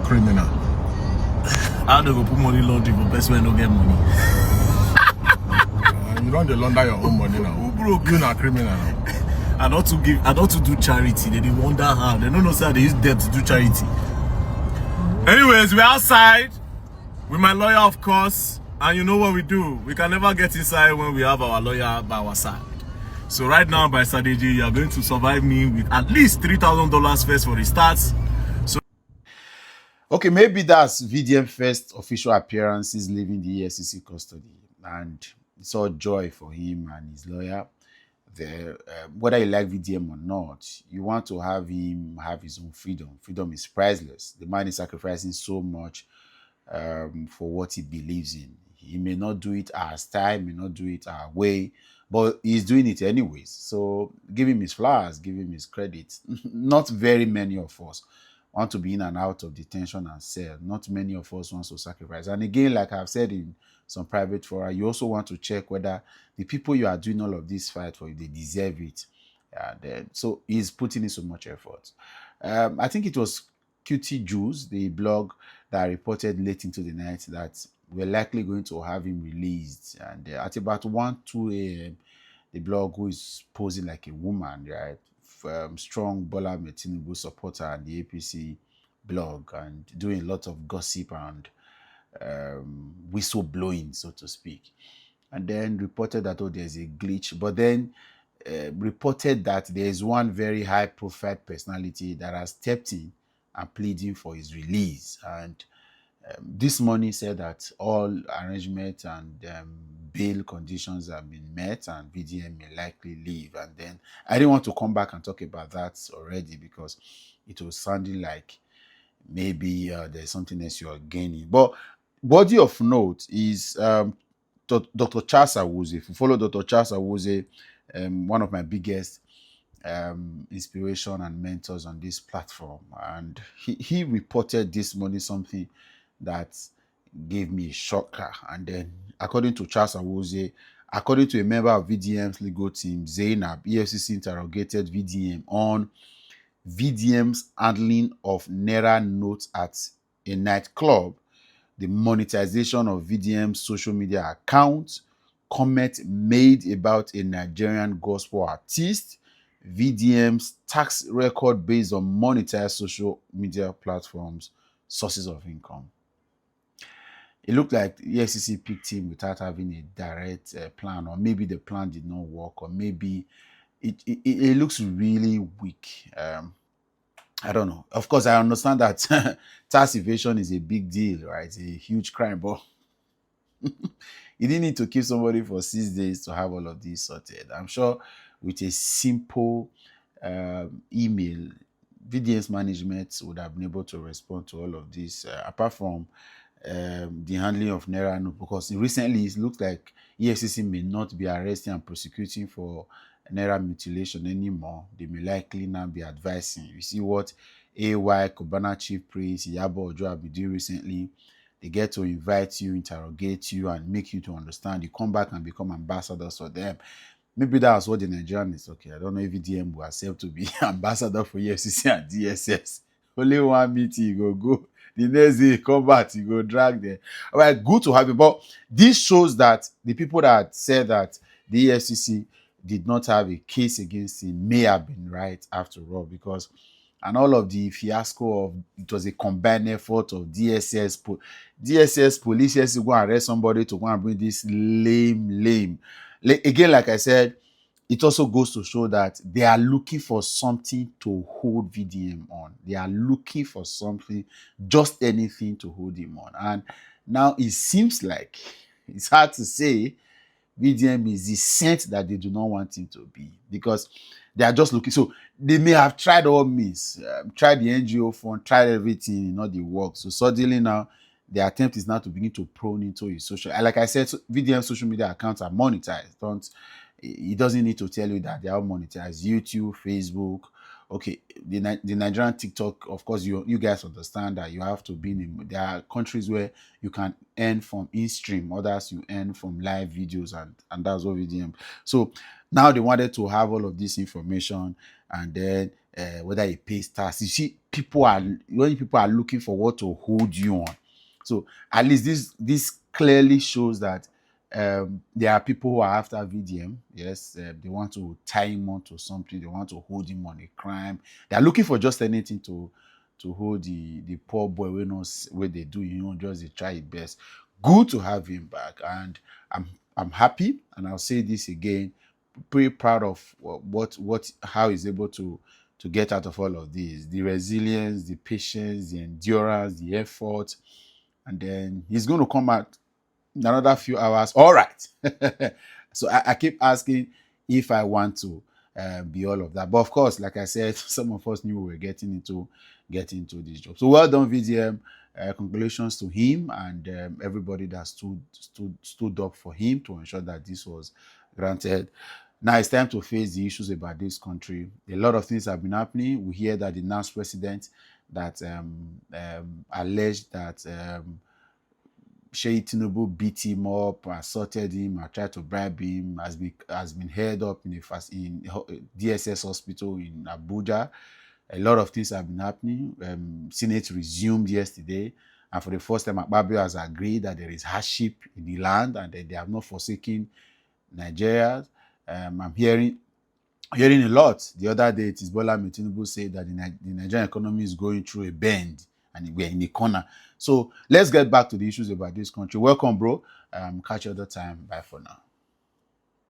criminal. How do you put money laundering for person when no get money? You don't launder your own money now. Who broke? You not criminal now. I not to do charity. They wonder how. They don't know how they use debt to do charity. Anyways, we're outside with my lawyer, of course. And you know what we do. We can never get inside when we have our lawyer by our side. So right now, by Sadeji, you are going to survive me with at least $3,000 first for the starts. So, okay, maybe that's VDM first official appearances leaving the EFCC custody, and it's all joy for him and his lawyer. Whether you like VDM or not, you want to have him have his own freedom. Freedom is priceless. The man is sacrificing so much for what he believes in. He may not do it our style, may not do it our way, but he's doing it anyways. So give him his flowers, give him his credit. Not very many of us want to be in and out of detention and cell. Not many of us want to sacrifice. And again, like I've said in some private fora, you also want to check whether the people you are doing all of this fight for, they deserve it. So he's putting in so much effort. I think it was QT Juice, the blog that reported late into the night that we're likely going to have him released. And at about 1, 2 a.m., the blog, who is posing like a woman, right? Strong Bola Tinubu supporter and the APC blog, and doing a lot of gossip and whistle blowing, so to speak. And then reported that, oh, there's a glitch. But then reported that there is one very high profile personality that has stepped in and pleading for his release. And this morning said that all arrangements and bail conditions have been met and VDM may likely leave. And then I didn't want to come back and talk about that already because it was sounding like maybe there's something else you are gaining. But body of note is Dr. Charles Awuzie. If you follow Dr. Charles Awuzie, one of my biggest inspiration and mentors on this platform, and he reported this morning something that gave me a shocker. And then according to Charles Awuzie, according to a member of VDM's legal team, Zainab, EFCC interrogated VDM on VDM's handling of Naira notes at a nightclub, the monetization of VDM's social media account, comment made about a Nigerian gospel artist, VDM's tax record based on monetized social media platforms, sources of income. It looked like EFCC picked him without having a direct plan, or maybe the plan did not work, or maybe it looks really weak. I don't know. Of course, I understand that tax evasion is a big deal, right? It's a huge crime, but you didn't need to keep somebody for 6 days to have all of this sorted. I'm sure with a simple email, VDM's management would have been able to respond to all of this, apart from the handling of Naira note, because recently it looks like EFCC may not be arresting and prosecuting for Naira mutilation anymore. They may likely now be advising. You see what AY, Cubana Chief Priest, Iyabo Ojo have been doing recently. They get to invite you, interrogate you, and make you to understand. You come back and become ambassadors for them. Maybe that's what the Nigerian is. Okay, I don't know if VDM will accept to be ambassador for EFCC and DSS. Only one meeting, you go. The next day, come back, you go drag them. All right, good to have you. But this shows that the people that said that the EFCC did not have a case against him may have been right after all, because and all of the fiasco of it was a combined effort of DSS police to go and arrest somebody to go and bring this lame. Again, like I said, it also goes to show that they are looking for something to hold VDM on. They are looking for something, just anything to hold him on. And now it seems like, it's hard to say, VDM is the scent that they do not want him to be, because they are just looking. So they may have tried all means, tried the NGO fund, tried everything, not the work. So suddenly now, the attempt is now to begin to prone into his social. Like I said, VDM social media accounts are monetized. He doesn't need to tell you that they are monetized. YouTube, Facebook. Okay, the Nigerian TikTok, of course, you guys understand that you have to be in. There are countries where you can earn from in-stream, others you earn from live videos, and that's what VDM. So now they wanted to have all of this information, and then whether he pays tax. You see, when people are looking for what to hold you on. So at least this clearly shows that there are people who are after VDM. Yes, they want to tie him onto something. They want to hold him on a crime. They are looking for just anything to hold the poor boy where knows where they do, just they try it best. Good to have him back, and I'm happy, and I'll say this again, pretty proud of how he's able to get out of all of this, the resilience, the patience, the endurance, the effort, and then he's going to come out in another few hours. All right. So I keep asking if I want to be all of that, but of course, like I said, some of us knew we were getting into this job. So well done, VDM. Congratulations to him and everybody that stood up for him to ensure that this was granted. Now it's time to face the issues about this country. A lot of things have been happening. We hear that the NAS president that alleged that Sheyi Tinubu beat him up, assaulted him, or tried to bribe him, has been held up in DSS hospital in Abuja. A lot of things have been happening. Senate resumed yesterday, and for the first time, Akpabio has agreed that there is hardship in the land and that they have not forsaken Nigeria. I'm hearing a lot. The other day, it is Bola Tinubu said that the Nigerian economy is going through a bend and we're in the corner. So let's get back to the issues about this country. Welcome, bro. Catch you other time. Bye for now.